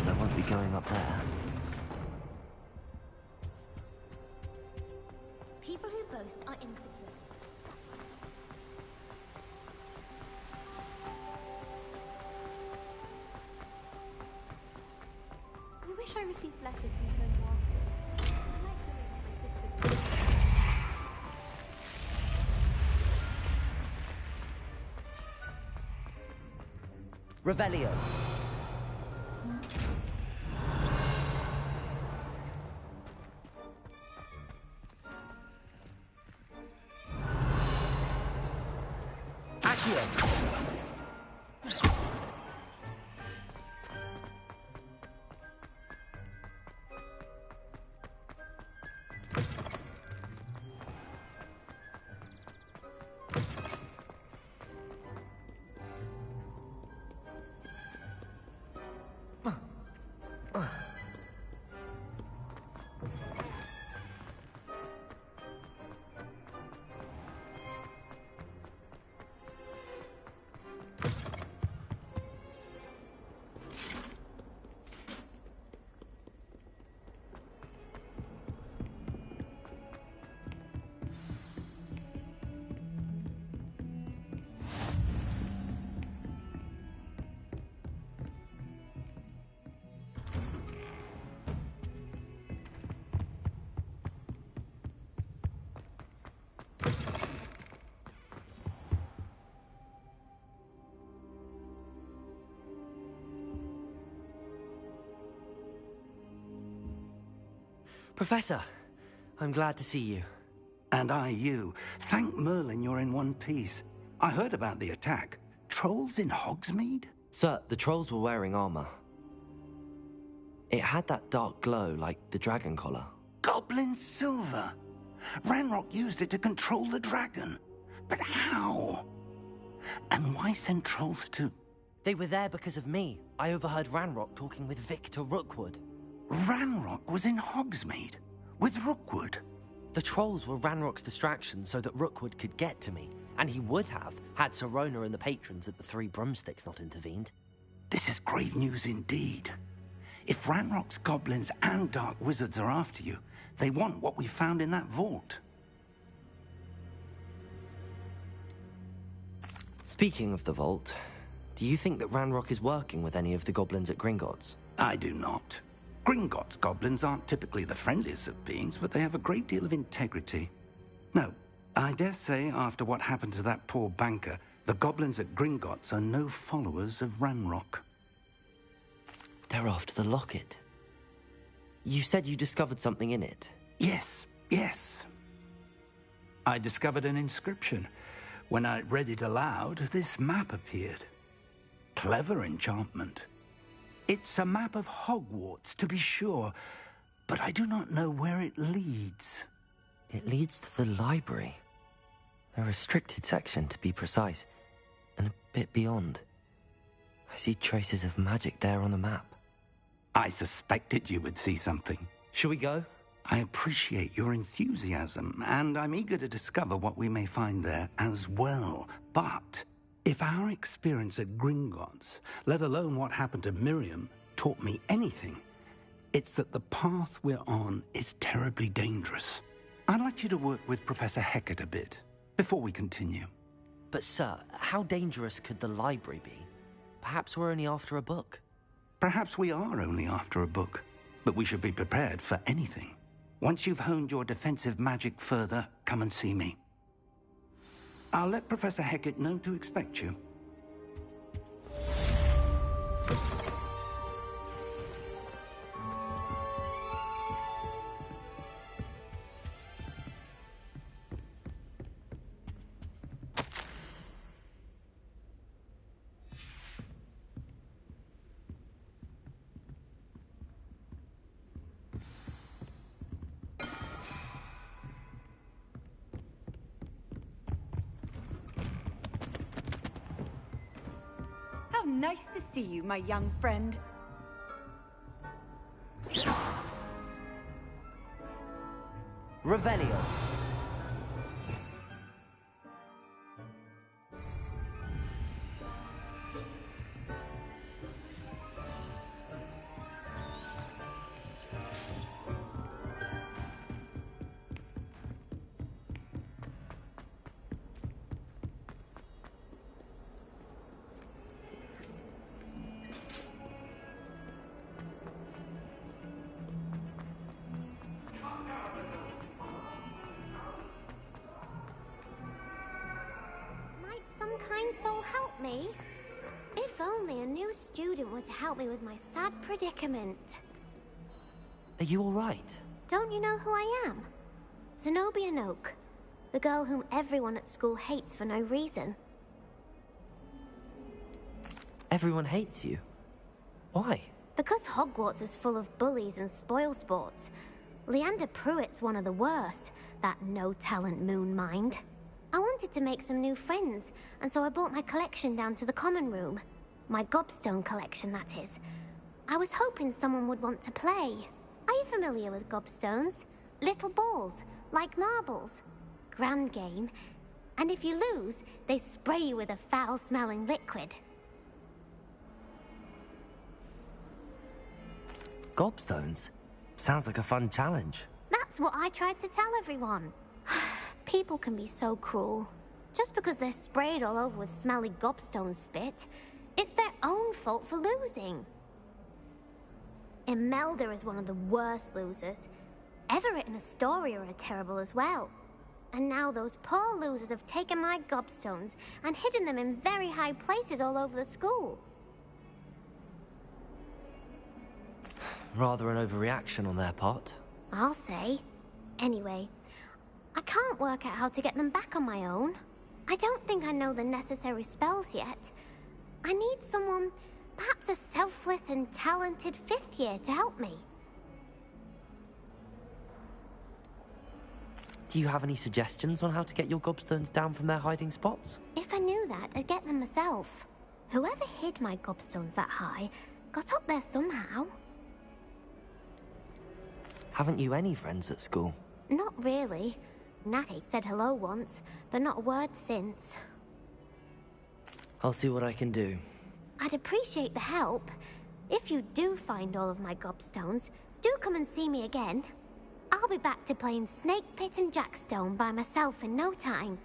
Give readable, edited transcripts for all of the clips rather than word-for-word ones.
suppose I won't be going up there. People who boast are insecure. I wish I received letters from home more often. I like hearing my sister's Revelio. Accio. Professor, I'm glad to see you. And I you. Thank Merlin you're in one piece. I heard about the attack. Trolls in Hogsmeade? Sir, the trolls were wearing armor. It had that dark glow like the dragon collar. Goblin silver. Ranrock used it to control the dragon. But how? And why send trolls to... They were there because of me. I overheard Ranrock talking with Victor Rookwood. Ranrock was in Hogsmeade? With Rookwood? The trolls were Ranrock's distraction so that Rookwood could get to me. And he would have, had Sirona and the patrons at the Three Broomsticks not intervened. This is grave news indeed. If Ranrock's goblins and dark wizards are after you, they want what we found in that vault. Speaking of the vault, do you think that Ranrock is working with any of the goblins at Gringotts? I do not. Gringotts goblins aren't typically the friendliest of beings, but they have a great deal of integrity. No, I dare say after what happened to that poor banker, the goblins at Gringotts are no followers of Ranrock. They're after the locket. You said you discovered something in it. Yes. I discovered an inscription. When I read it aloud, this map appeared. Clever enchantment. It's a map of Hogwarts, to be sure, but I do not know where it leads. It leads to the library. A restricted section, to be precise, and a bit beyond. I see traces of magic there on the map. I suspected you would see something. Shall we go? I appreciate your enthusiasm, and I'm eager to discover what we may find there as well. But if our experience at Gringotts, let alone what happened to Miriam, taught me anything, it's that the path we're on is terribly dangerous. I'd like you to work with Professor Hecat a bit before we continue. But sir, how dangerous could the library be? Perhaps we're only after a book. Perhaps we are only after a book, but we should be prepared for anything. Once you've honed your defensive magic further, come and see me. I'll let Professor Hecat know to expect you. Nice to see you, my young friend. Revelio. kind soul help me? If only a new student were to help me with my sad predicament. Are you all right? Don't you know who I am? Zenobia Noak, the girl whom everyone at school hates for no reason. Everyone hates you. Why? Because Hogwarts is full of bullies and spoilsports. Leander Pruitt's one of the worst, that no-talent moon mind. I wanted to make some new friends, and so I brought my collection down to the common room. My gobstone collection, that is. I was hoping someone would want to play. Are you familiar with gobstones? Little balls, like marbles. Grand game. And if you lose, they spray you with a foul-smelling liquid. Gobstones? Sounds like a fun challenge. That's what I tried to tell everyone. People can be so cruel. Just because they're sprayed all over with smelly gobstone spit, it's their own fault for losing. Imelda is one of the worst losers. Everett and Astoria are terrible as well. And now those poor losers have taken my gobstones and hidden them in very high places all over the school. Rather an overreaction on their part. I'll say. Anyway, I can't work out how to get them back on my own. I don't think I know the necessary spells yet. I need someone, perhaps a selfless and talented fifth year to help me. Do you have any suggestions on how to get your gobstones down from their hiding spots? If I knew that, I'd get them myself. Whoever hid my gobstones that high got up there somehow. Haven't you any friends at school? Not really. Natty said hello once, but not a word since. I'll see what I can do. I'd appreciate the help. If you do find all of my gobstones, do come and see me again. I'll be back to playing Snake Pit and Jackstone by myself in no time.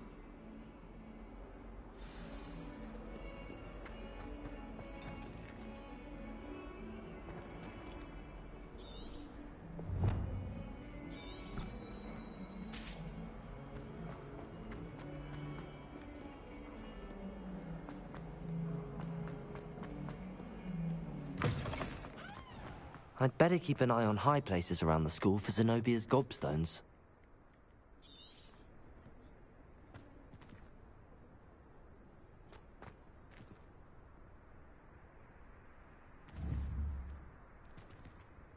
I'd better keep an eye on high places around the school for Zenobia's gobstones.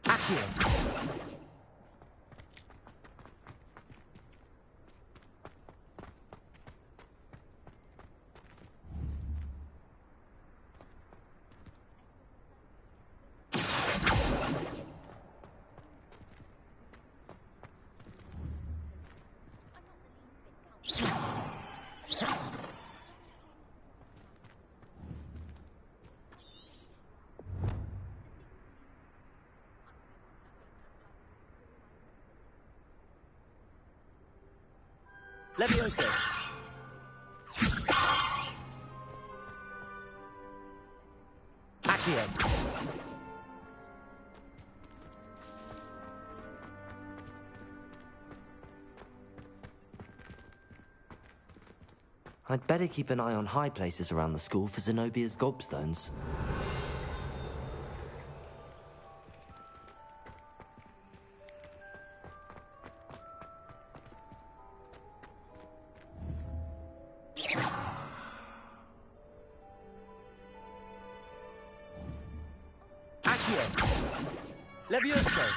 Accio! Levioso! Accio! I'd better keep an eye on high places around the school for Zenobia's gobstones. Accio! Levioso!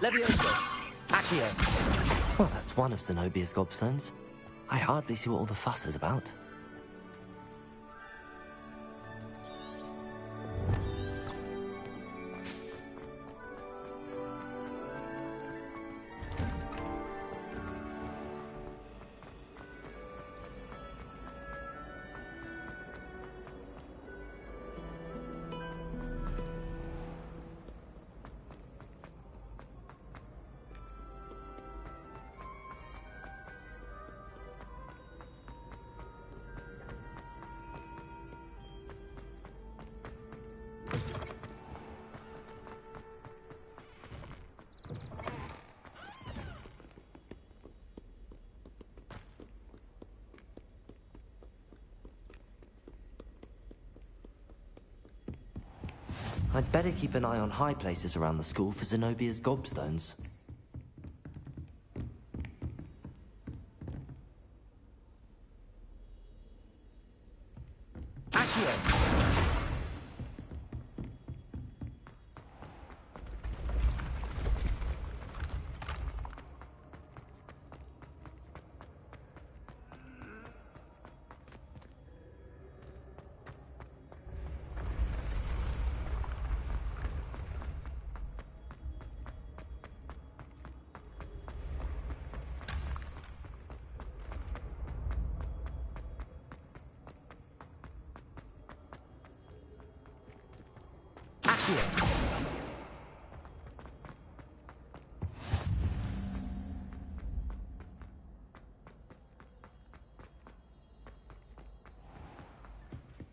Levioso! Accio! Well, that's one of Zenobia's gobstones. I hardly see what all the fuss is about. I'd better keep an eye on high places around the school for Zenobia's gobstones. Accio!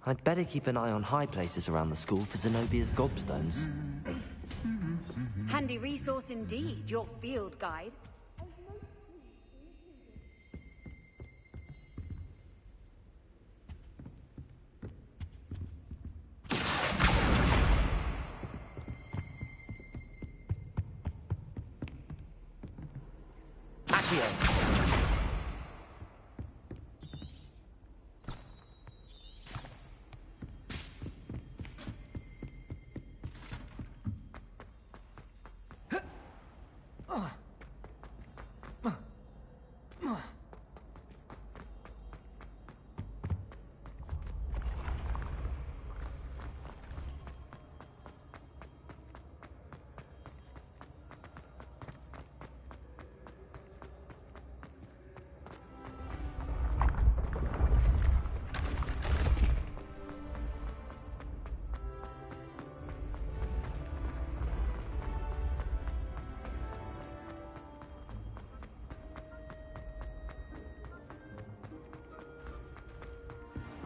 I'd better keep an eye on high places around the school for Zenobia's gobstones. Handy resource indeed, your field guide. Accio!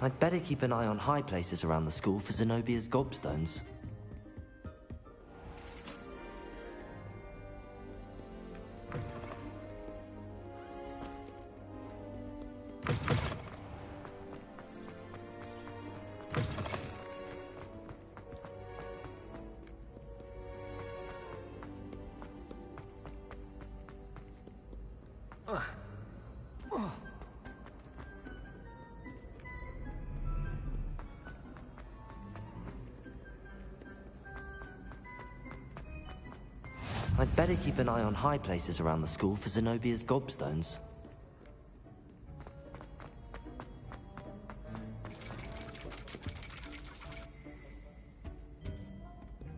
I'd better keep an eye on high places around the school for Zenobia's gobstones. I'd better keep an eye on high places around the school for Zenobia's gobstones.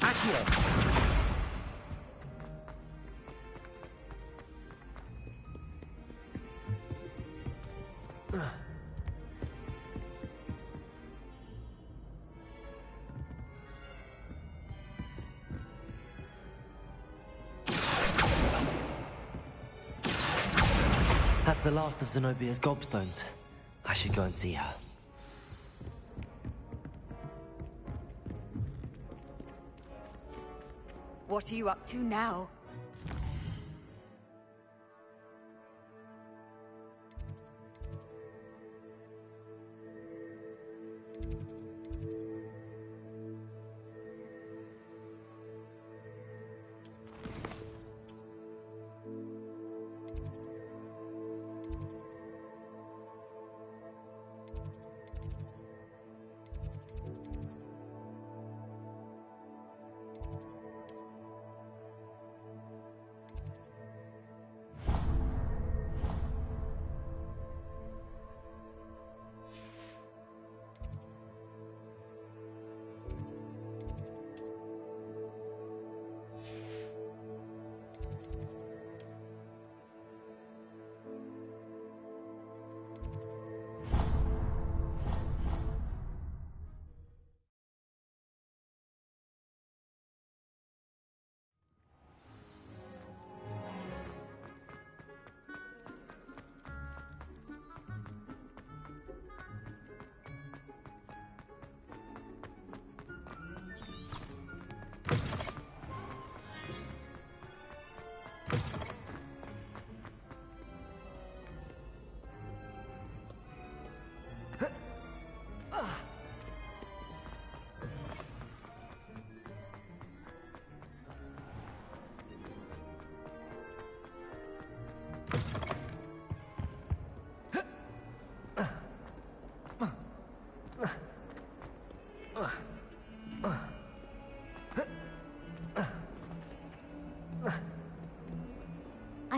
Accio! That's the last of Zenobia's gobstones. I should go and see her. What are you up to now?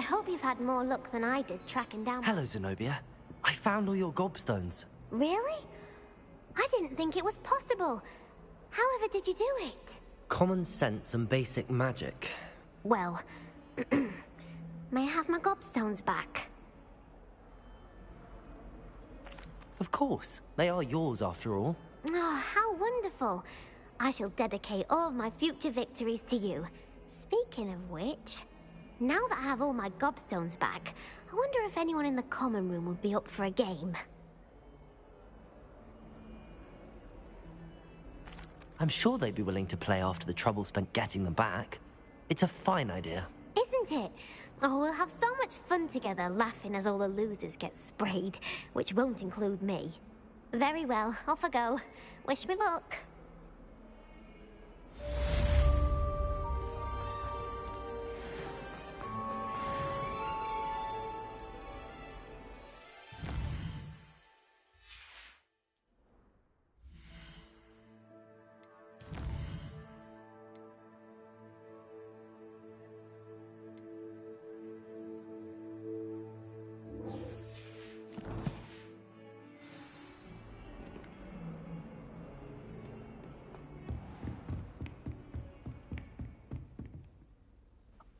hope you've had more luck than I did tracking down... Hello, Zenobia. I found all your gobstones. Really? I didn't think it was possible. However did you do it? Common sense and basic magic. Well, may I have my gobstones back? Of course. They are yours, after all. Oh, how wonderful. I shall dedicate all of my future victories to you. Speaking of which, now that I have all my gobstones back, I wonder if anyone in the common room would be up for a game. I'm sure they'd be willing to play after the trouble spent getting them back. It's a fine idea. Isn't it? Oh, we'll have so much fun together, laughing as all the losers get sprayed, which won't include me. Very well, off I go. Wish me luck.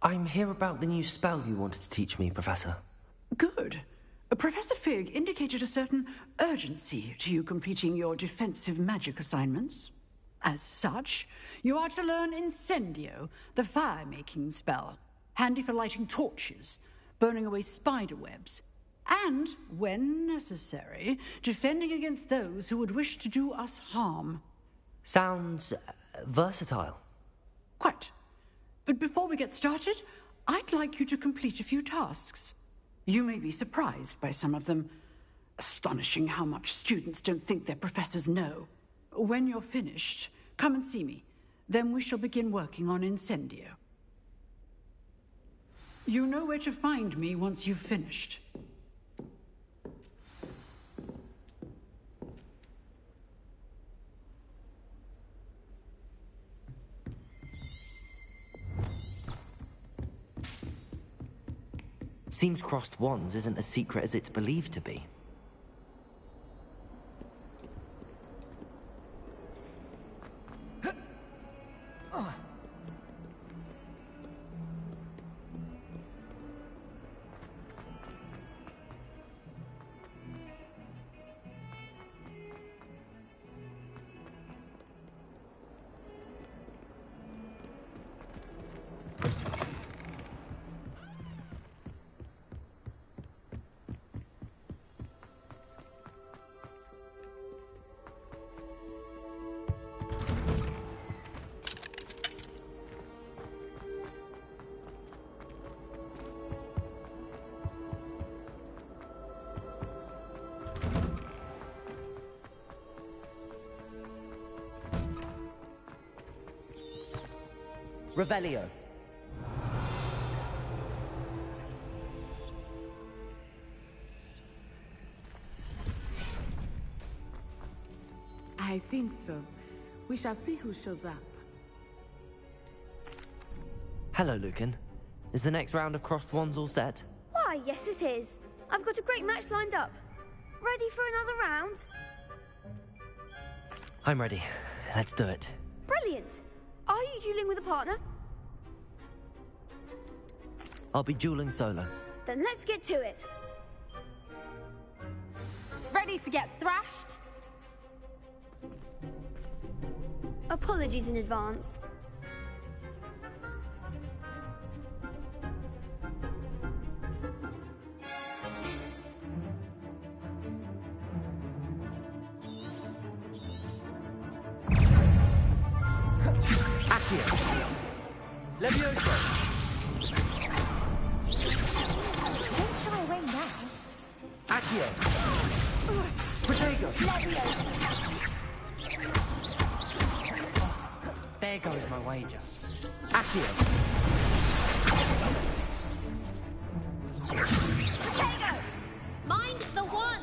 I'm here about the new spell you wanted to teach me, Professor. Good. Professor Fig indicated a certain urgency to you completing your defensive magic assignments. As such, you are to learn Incendio, the fire-making spell, handy for lighting torches, burning away spider webs, and, when necessary, defending against those who would wish to do us harm. Sounds versatile. Quite. But before we get started, I'd like you to complete a few tasks. You may be surprised by some of them. Astonishing how much students don't think their professors know. When you're finished, come and see me. Then we shall begin working on Incendio. You know where to find me once you've finished. Seems crossed wands isn't as secret as it's believed to be. Revelio. I think so. We shall see who shows up. Hello, Lucan. Is the next round of crossed wands all set? Why, yes it is. I've got a great match lined up. Ready for another round? I'm ready. Let's do it. Brilliant. Are you dueling with a partner? I'll be dueling solo. Then let's get to it. Ready to get thrashed? Apologies in advance. Accio. Levioso. Don't shy away now. Accio. Protego. There goes my wager. Accio. Protego! Mind the one!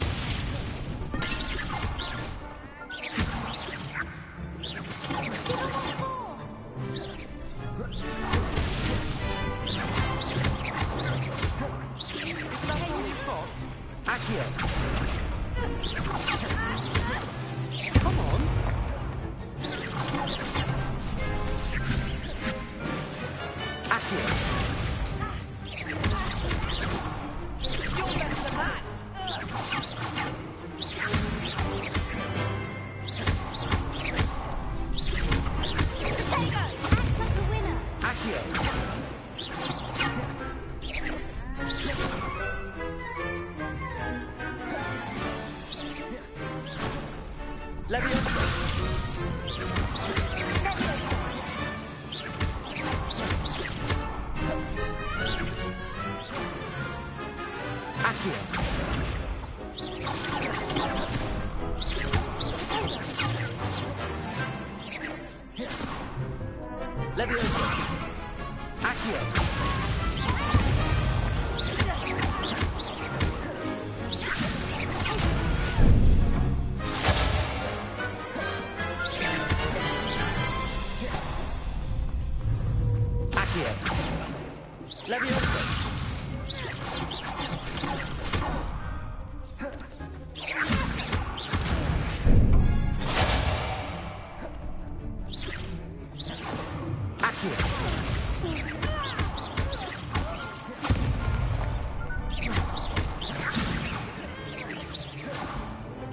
Accio! Come on! Accio! You're better than that! Accio! Leviosa! Accio! Leviosa! Accio! Accio! Leviosa! Accio!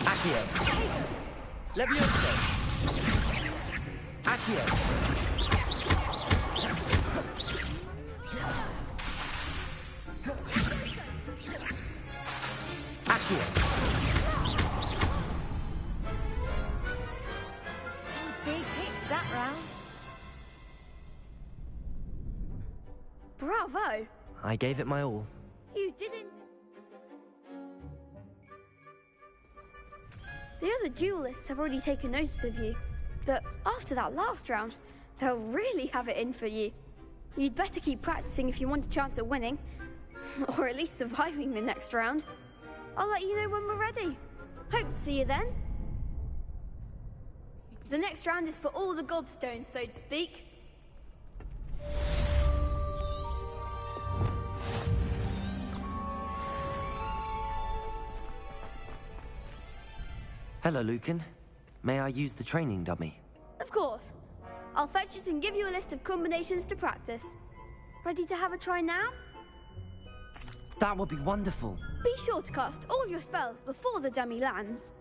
Accio! Leviosa! Accio! Accio! Some big hits that round. Bravo! I gave it my all. You didn't. The other duelists have already taken notice of you, but after that last round, they'll really have it in for you. You'd better keep practicing if you want a chance at winning, or at least surviving the next round. I'll let you know when we're ready. Hope to see you then. The next round is for all the gobstones, so to speak. Hello, Lucan. May I use the training dummy? Of course. I'll fetch it and give you a list of combinations to practice. Ready to have a try now? That would be wonderful. Be sure to cast all your spells before the dummy lands.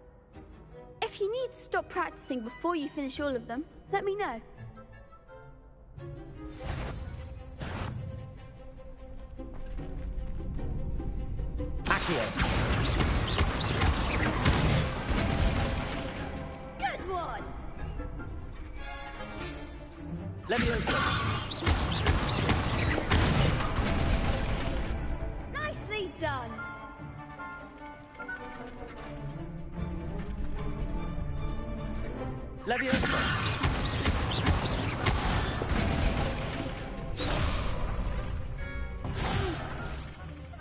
If you need to stop practicing before you finish all of them, let me know. Accio! Good one! Leviosa! Nicely done! Leviosa!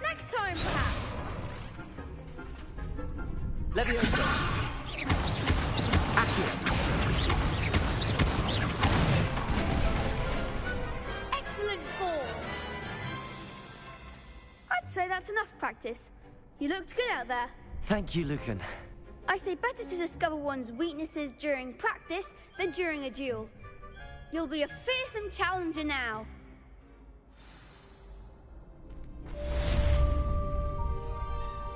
Next time, perhaps! Leviosa! Accio! Excellent form! I'd say that's enough practice. You looked good out there. Thank you, Lucan. I say better to discover one's weaknesses during practice than during a duel. You'll be a fearsome challenger now.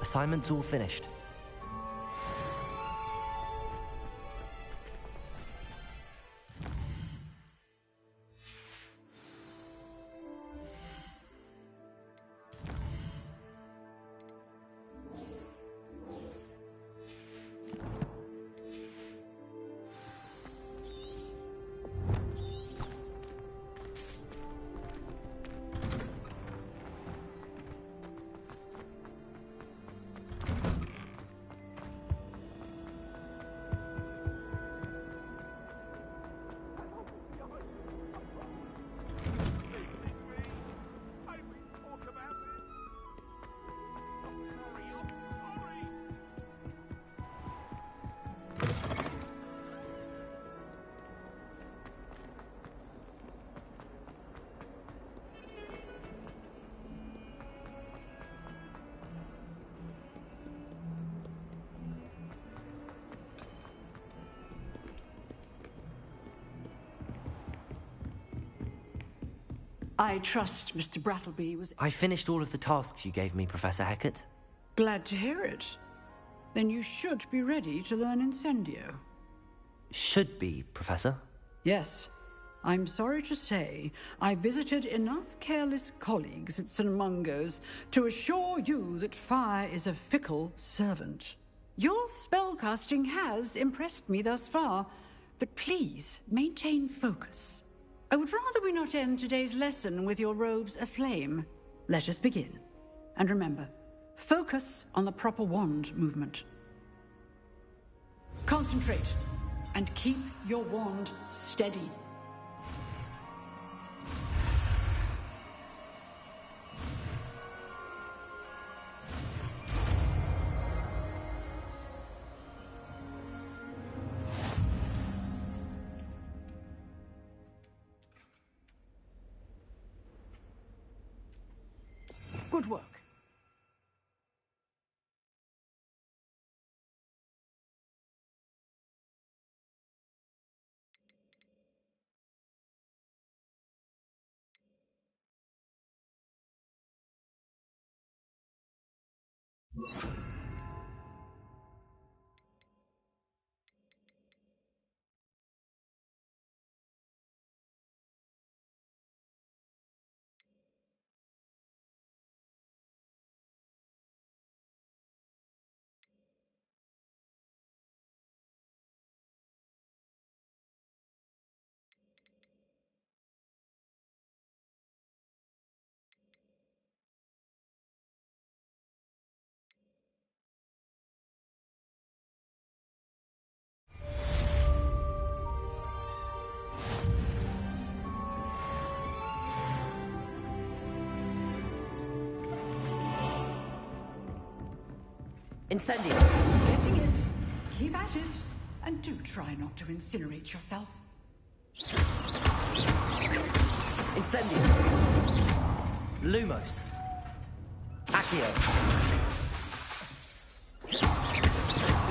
Assignment's all finished. I trust Mr. Brattleby was... I finished all of the tasks you gave me, Professor Hecat. Glad to hear it. Then you should be ready to learn Incendio. Should be, Professor. Yes. I'm sorry to say, I visited enough careless colleagues at St. Mungo's to assure you that fire is a fickle servant. Your spellcasting has impressed me thus far, but please maintain focus. I would rather we not end today's lesson with your robes aflame. Let us begin. And remember, focus on the proper wand movement. Concentrate, and keep your wand steady. Good work. Incendio! Getting it. Keep at it. And do try not to incinerate yourself. Incendio! Lumos! Accio!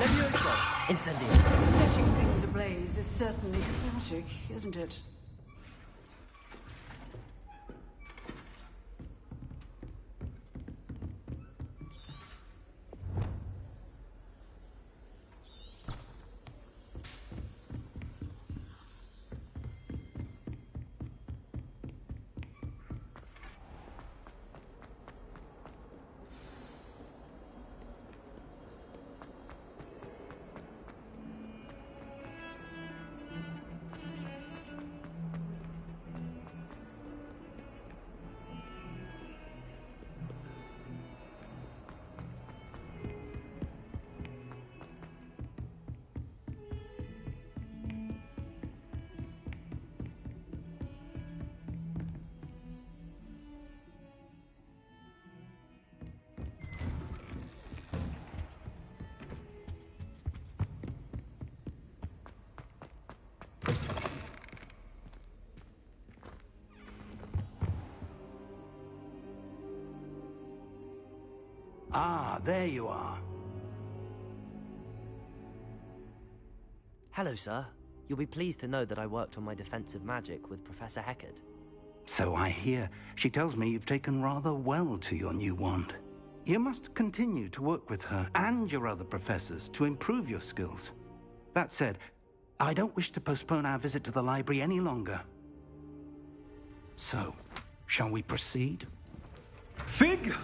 Levioso! Incendio! Setting things ablaze is certainly cathartic, isn't it? Ah, there you are. Hello, sir. You'll be pleased to know that I worked on my defensive magic with Professor Hecat. So I hear. She tells me you've taken rather well to your new wand. You must continue to work with her and your other professors to improve your skills. That said, I don't wish to postpone our visit to the library any longer. So, shall we proceed? Fig,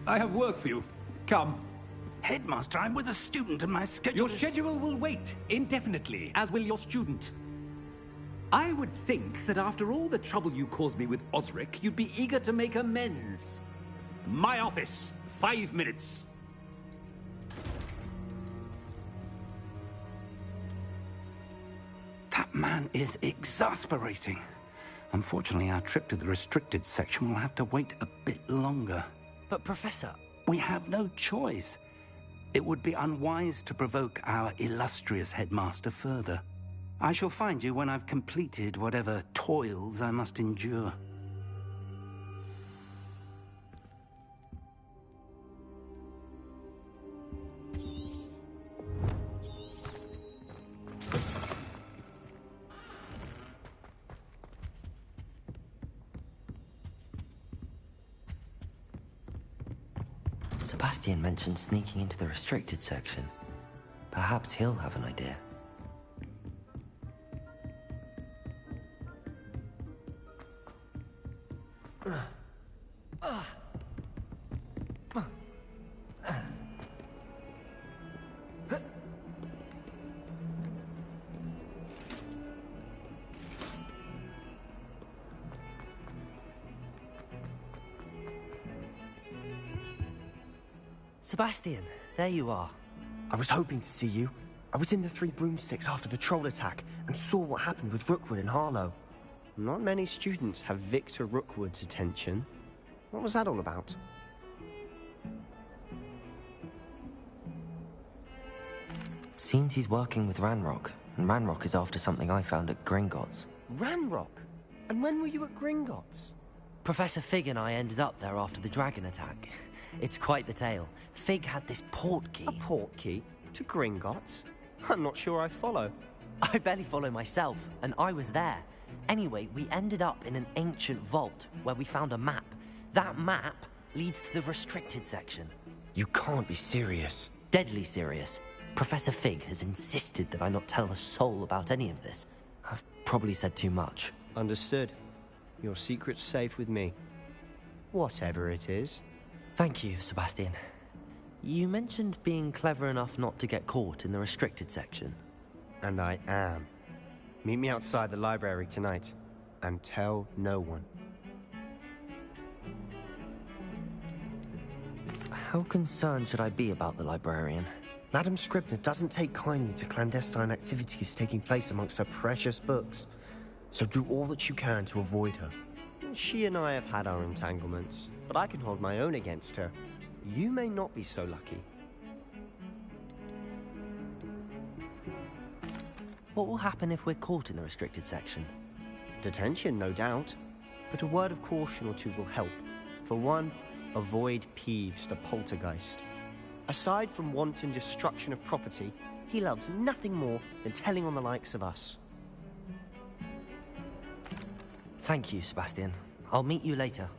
I have work for you. Come. Headmaster, I'm with a student and my schedule Your is... schedule will wait indefinitely, as will your student. I would think that after all the trouble you caused me with Osric, you'd be eager to make amends. My office, 5 minutes. That man is exasperating. Unfortunately, our trip to the restricted section will have to wait a bit longer. But, Professor... We have no choice. It would be unwise to provoke our illustrious headmaster further. I shall find you when I've completed whatever toils I must endure. Sebastian mentioned sneaking into the restricted section. Perhaps he'll have an idea. Sebastian, there you are. I was hoping to see you. I was in the Three Broomsticks after the troll attack and saw what happened with Rookwood and Harlow. Not many students have Victor Rookwood's attention. What was that all about? Seems he's working with Ranrock, and Ranrock is after something I found at Gringotts. Ranrock? And when were you at Gringotts? Professor Fig and I ended up there after the dragon attack. It's quite the tale. Fig had this port key. A port key? To Gringotts? I'm not sure I follow. I barely follow myself, and I was there. Anyway, we ended up in an ancient vault where we found a map. That map leads to the restricted section. You can't be serious. Deadly serious. Professor Fig has insisted that I not tell a soul about any of this. I've probably said too much. Understood. Your secret's safe with me. Whatever it is. Thank you, Sebastian. You mentioned being clever enough not to get caught in the restricted section. And I am. Meet me outside the library tonight, and tell no one. How concerned should I be about the librarian? Madam Scribner doesn't take kindly to clandestine activities taking place amongst her precious books, so do all that you can to avoid her. She and I have had our entanglements, but I can hold my own against her. You may not be so lucky. What will happen if we're caught in the restricted section? Detention, no doubt. But a word of caution or two will help. For one, avoid Peeves, the poltergeist. Aside from wanton destruction of property, he loves nothing more than telling on the likes of us. Thank you, Sebastian. I'll meet you later.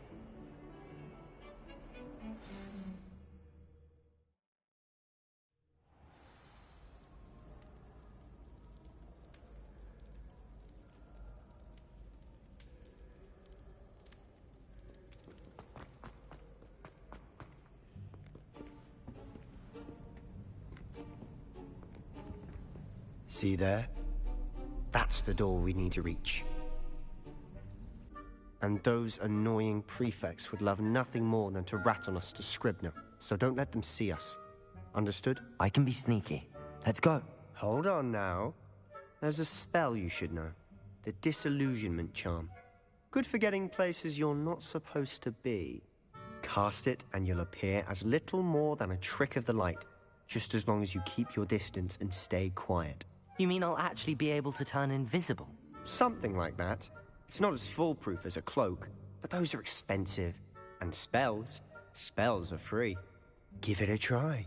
See there? That's the door we need to reach. And those annoying prefects would love nothing more than to rat on us to Scribner, so don't let them see us. Understood? I can be sneaky. Let's go. Hold on now. There's a spell you should know. The Disillusionment Charm. Good for getting places you're not supposed to be. Cast it and you'll appear as little more than a trick of the light, just as long as you keep your distance and stay quiet. You mean I'll actually be able to turn invisible? Something like that. It's not as foolproof as a cloak, but those are expensive. And spells are free. Give it a try.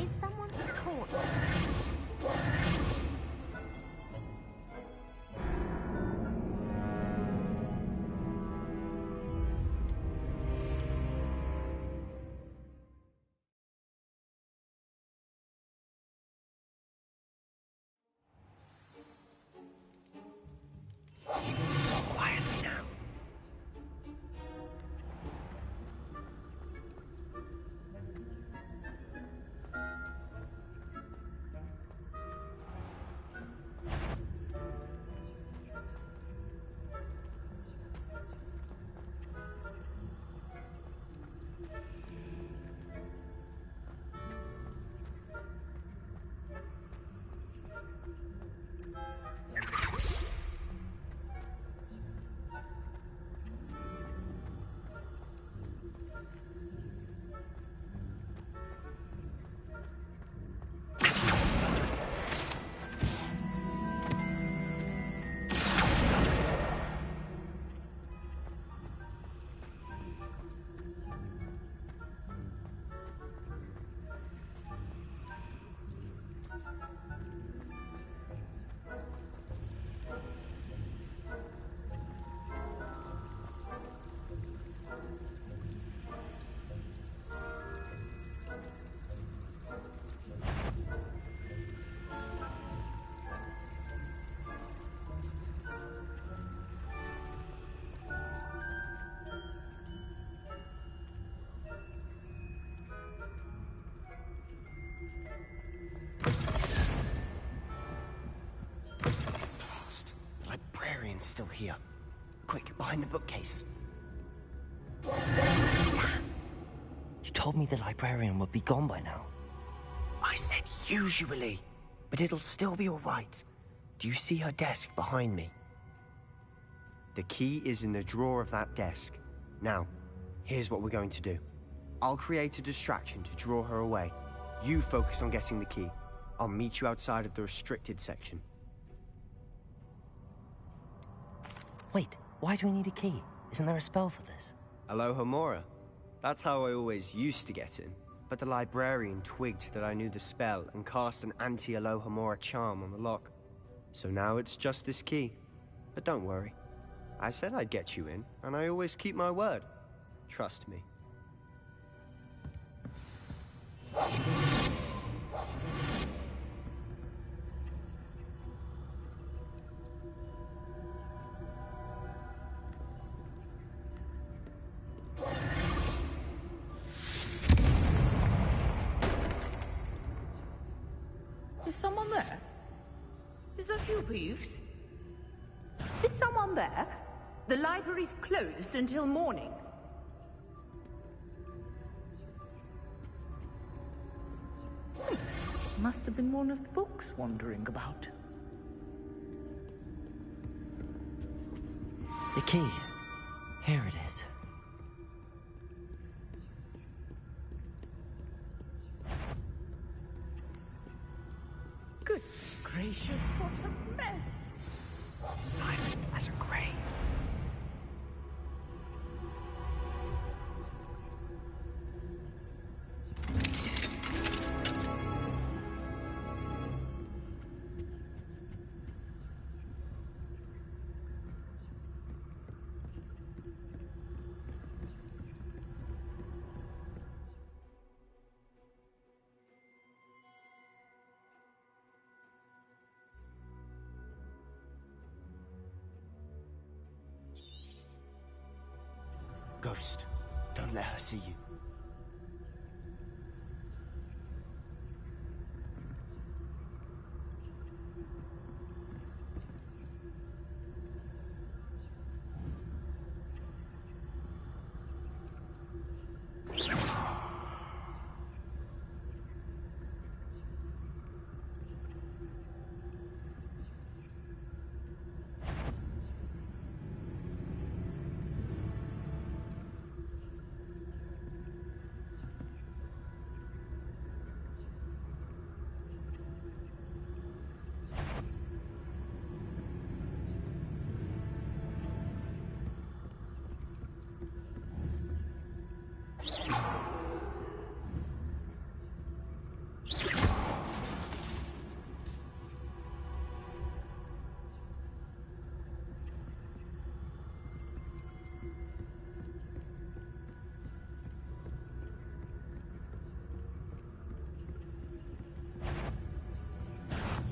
Is someone caught? It's still here. Quick, behind the bookcase. You told me the librarian would be gone by now. I said usually, but it'll still be all right. Do you see her desk behind me? The key is in the drawer of that desk. Now, here's what we're going to do. I'll create a distraction to draw her away. You focus on getting the key. I'll meet you outside of the restricted section. Wait, why do we need a key? Isn't there a spell for this? Alohomora. That's how I always used to get in. But the librarian twigged that I knew the spell and cast an anti-Alohomora charm on the lock. So now it's just this key. But don't worry. I said I'd get you in, and I always keep my word. Trust me. Is someone there? Is that you, Peeves? Is someone there? The library's closed until morning. Must have been one of the books wandering about. The key. Here it is. Goodness gracious, what a mess! Silent as a grave. Ghost, don't let her see you.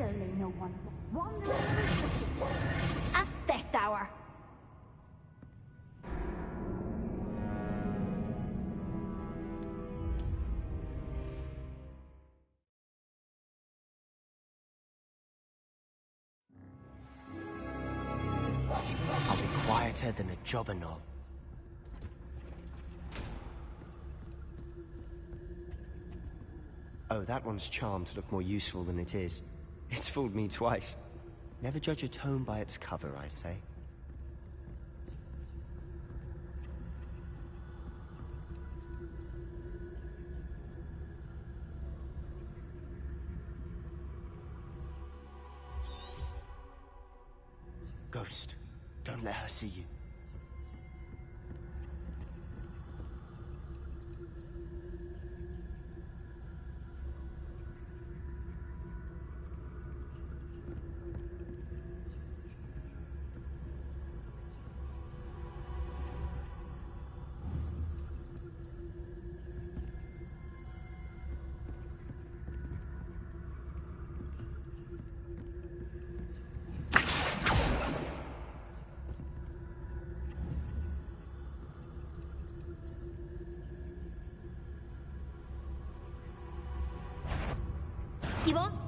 Surely no one wandering At this hour. I'll be quieter than a jobberknoll. Oh, that one's charmed to look more useful than it is. It's fooled me twice. Never judge a tome by its cover, I say. Ghost, don't let her see you.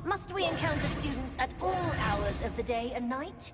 Must we encounter students at all hours of the day and night?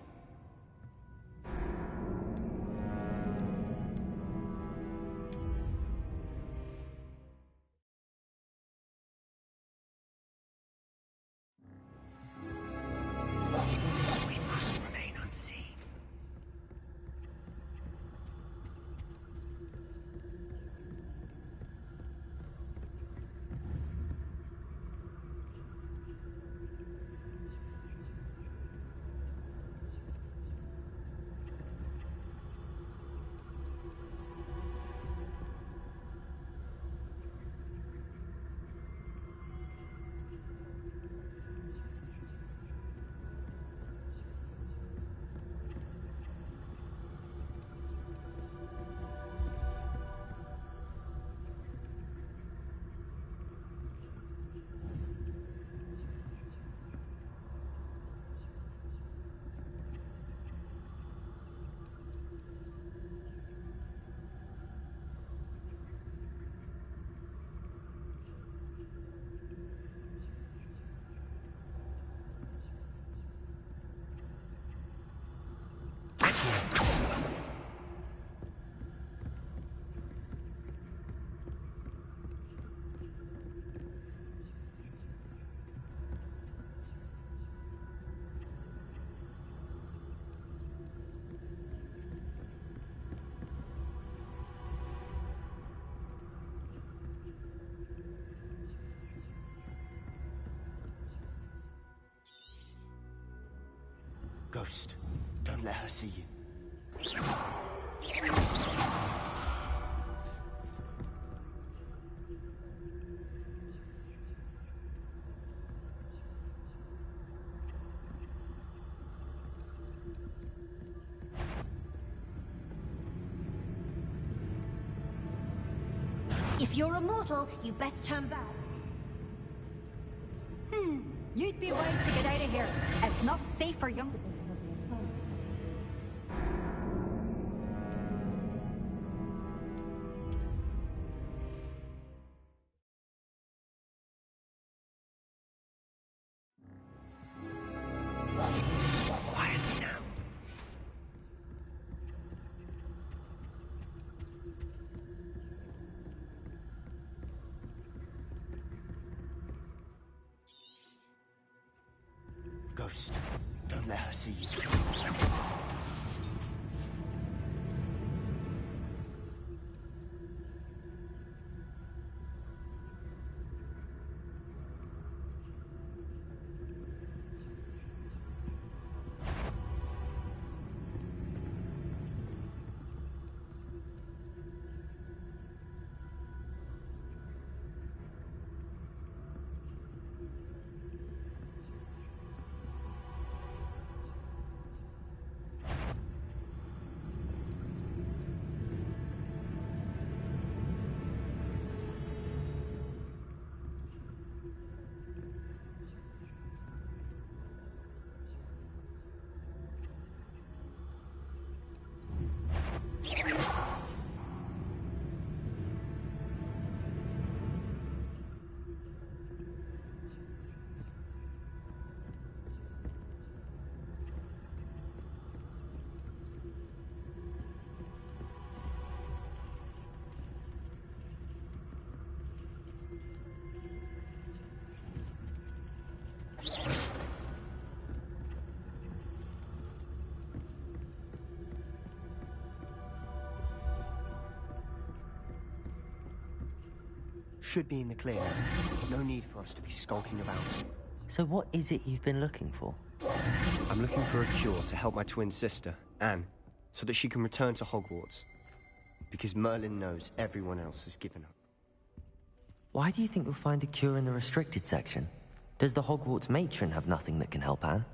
Ghost, don't let her see you. If you're a mortal, you best turn back. You'd be wise to get out of here. It's not safe for young... Quietly now. Ghost, don't let her see you. Should be in the clear. No need for us to be skulking about. So what is it you've been looking for? I'm looking for a cure to help my twin sister, Anne, so that she can return to Hogwarts. Because Merlin knows everyone else has given up. Why do you think you'll find a cure in the restricted section? Does the Hogwarts matron have nothing that can help Anne?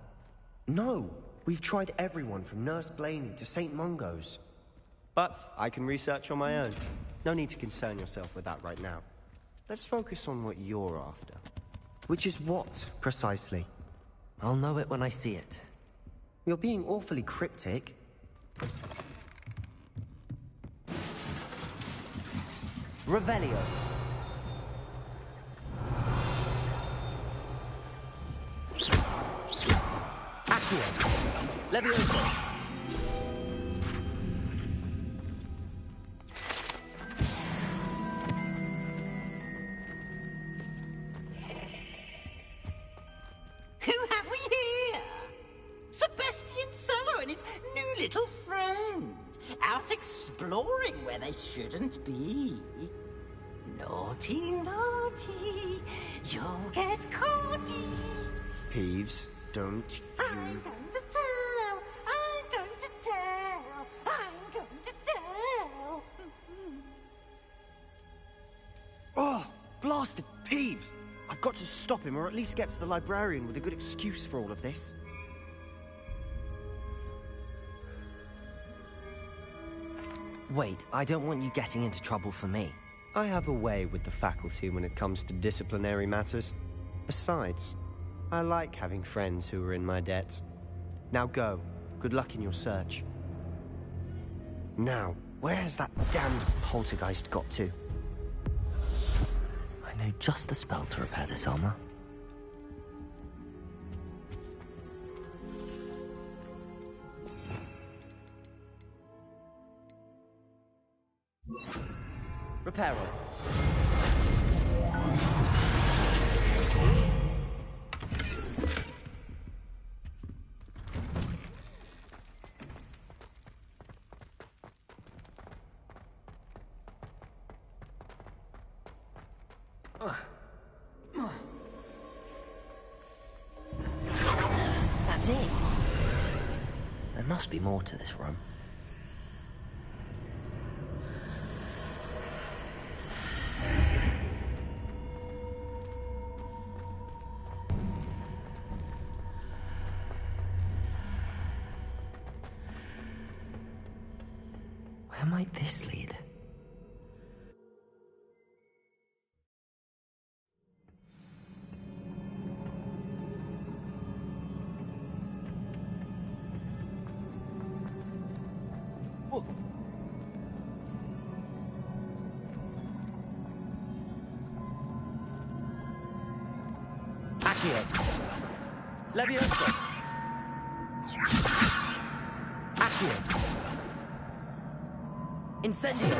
No! We've tried everyone from Nurse Blaney to St. Mungo's. But I can research on my own. No need to concern yourself with that right now. Let's focus on what you're after. Which is what, precisely? I'll know it when I see it. You're being awfully cryptic. Revelio. Accio. Levioso. Who have we here? Sebastian Solo and his new little friend. Out exploring where they shouldn't be. Naughty, naughty. You'll get caughty. Peeves, don't you... I'm going to tell. I'm going to tell. I'm going to tell. Oh, blasted Peeves! I've got to stop him, or at least get to the librarian with a good excuse for all of this. Wait, I don't want you getting into trouble for me. I have a way with the faculty when it comes to disciplinary matters. Besides, I like having friends who are in my debt. Now go. Good luck in your search. Now, where has that damned poltergeist got to? I know just the spell to repair this armor. Reparo. That's it. must be more to this room. Where might this lead? Accio. Levioso. Accio. Incendio.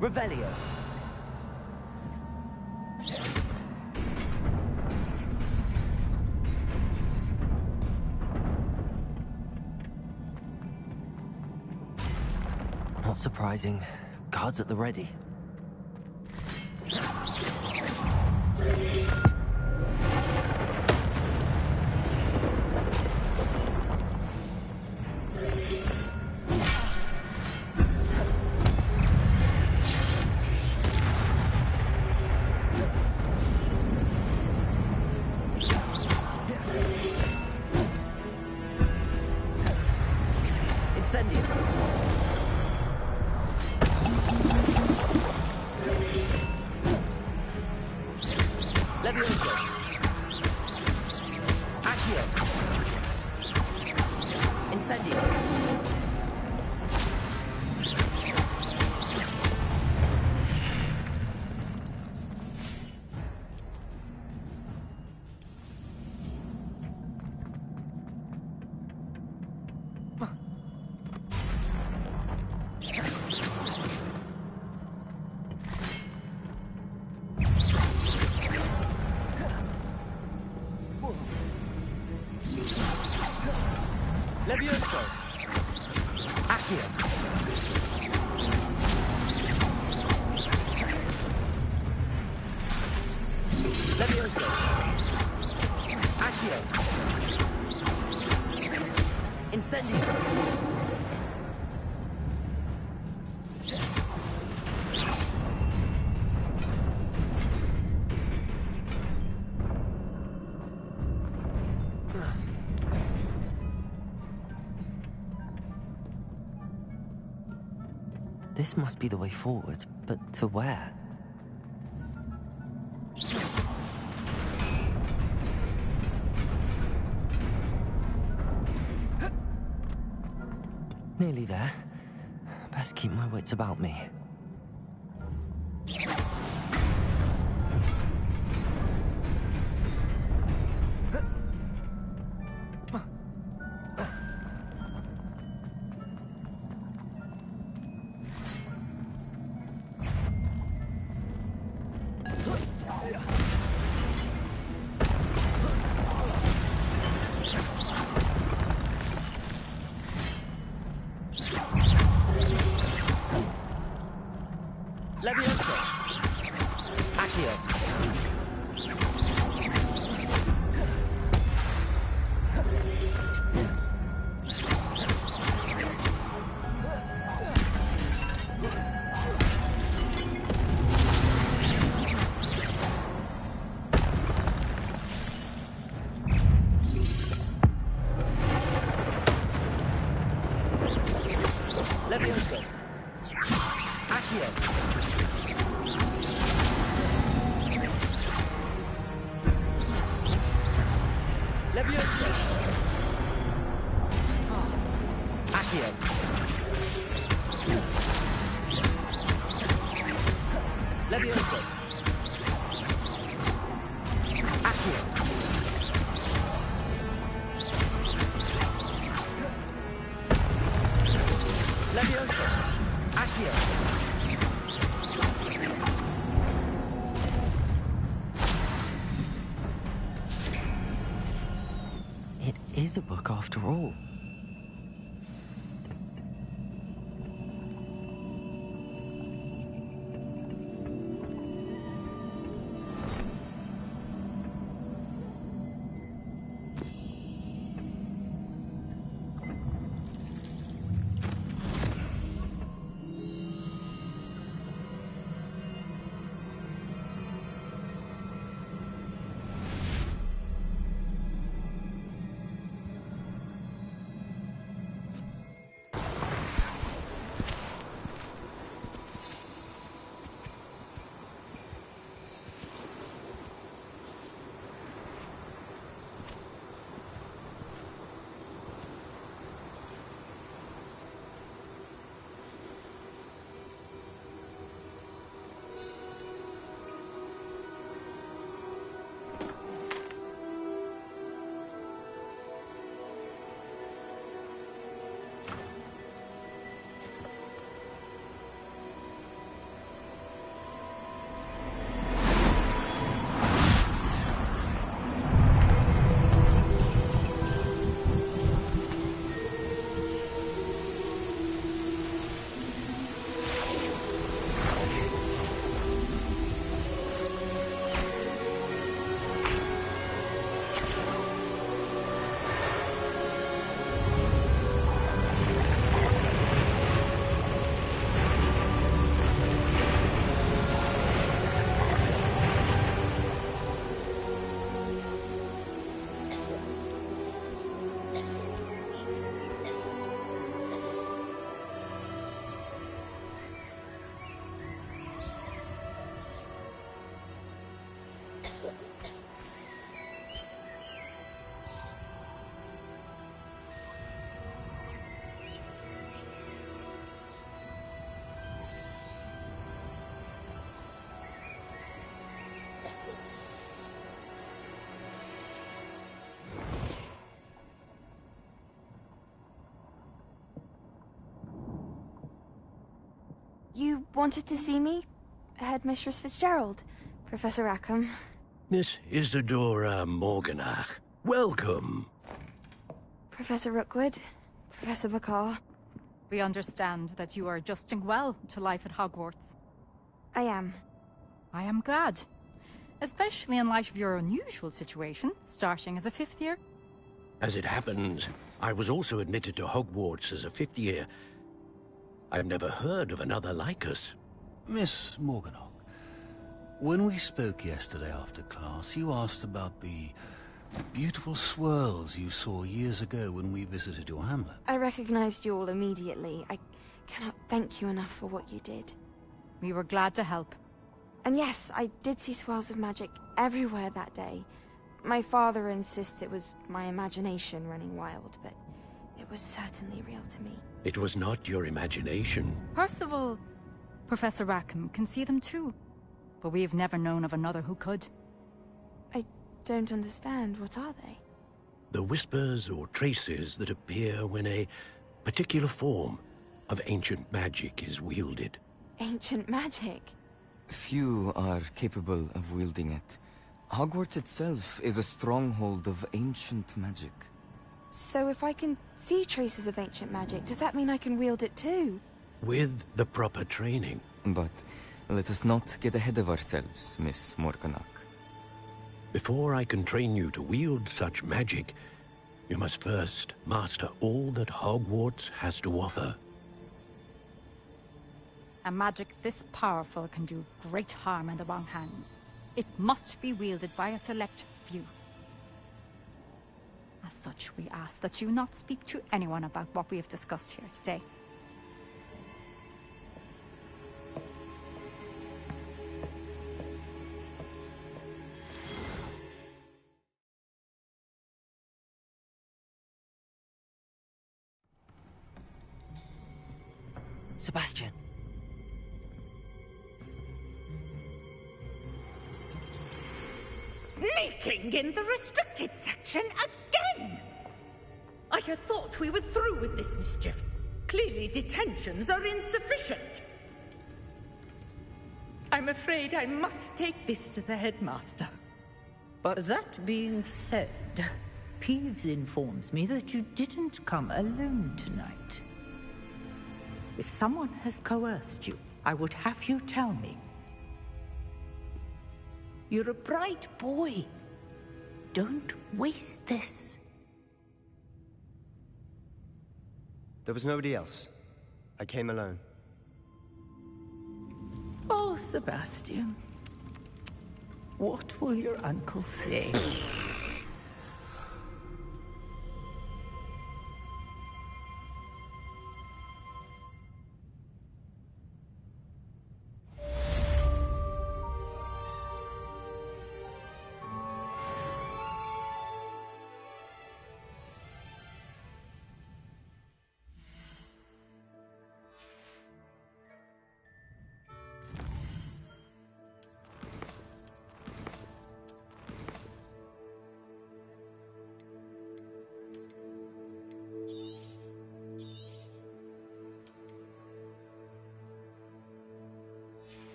Revelio. Not surprising. Guards at the ready. Incendio. Levioso. Accio. Incendio. Levioso. Accio. Levioso. Accio. Incendio. This must be the way forward, but to where? Nearly there. Best keep my wits about me. Levioso. Accio. Levioso. Accio. Levioso. Accio. Levioso. Accio. Levioso. Accio. is a book after all. You wanted to see me? Headmistress Fitzgerald? Professor Rackham? Miss Isadora Morganach, welcome. Professor Rookwood? Professor Bakar? We understand that you are adjusting well to life at Hogwarts. I am. I am glad. Especially in light of your unusual situation, starting as a 5th year. As it happens, I was also admitted to Hogwarts as a 5th year. I've never heard of another like us. Miss Morganach, when we spoke yesterday after class, you asked about the beautiful swirls you saw years ago when we visited your hamlet. I recognized you all immediately. I cannot thank you enough for what you did. We were glad to help. And yes, I did see swirls of magic everywhere that day. My father insists it was my imagination running wild, but it was certainly real to me. It was not your imagination. Percival, Professor Rackham can see them too. But we have never known of another who could. I don't understand. What are they? The whispers or traces that appear when a particular form of ancient magic is wielded. Ancient magic? Few are capable of wielding it. Hogwarts itself is a stronghold of ancient magic. So if I can see traces of ancient magic, does that mean I can wield it too? With the proper training. But let us not get ahead of ourselves, Miss Morganach. Before I can train you to wield such magic, you must first master all that Hogwarts has to offer. A magic this powerful can do great harm in the wrong hands. It must be wielded by a select few. As such, we ask that you not speak to anyone about what we have discussed here today. Sebastian. Sneaking in the restricted section again! I had thought we were through with this mischief. Clearly detentions are insufficient. I'm afraid I must take this to the headmaster. But that being said, Peeves informs me that you didn't come alone tonight. If someone has coerced you, I would have you tell me. You're a bright boy. Don't waste this. There was nobody else. I came alone. Oh, Sebastian. What will your uncle say?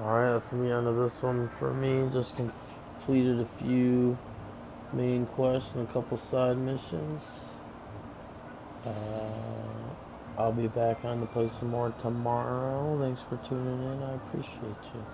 Alright, that's the end of this one for me. Just completed a few main quests and a couple side missions. I'll be back on to play some more tomorrow. Thanks for tuning in. I appreciate you.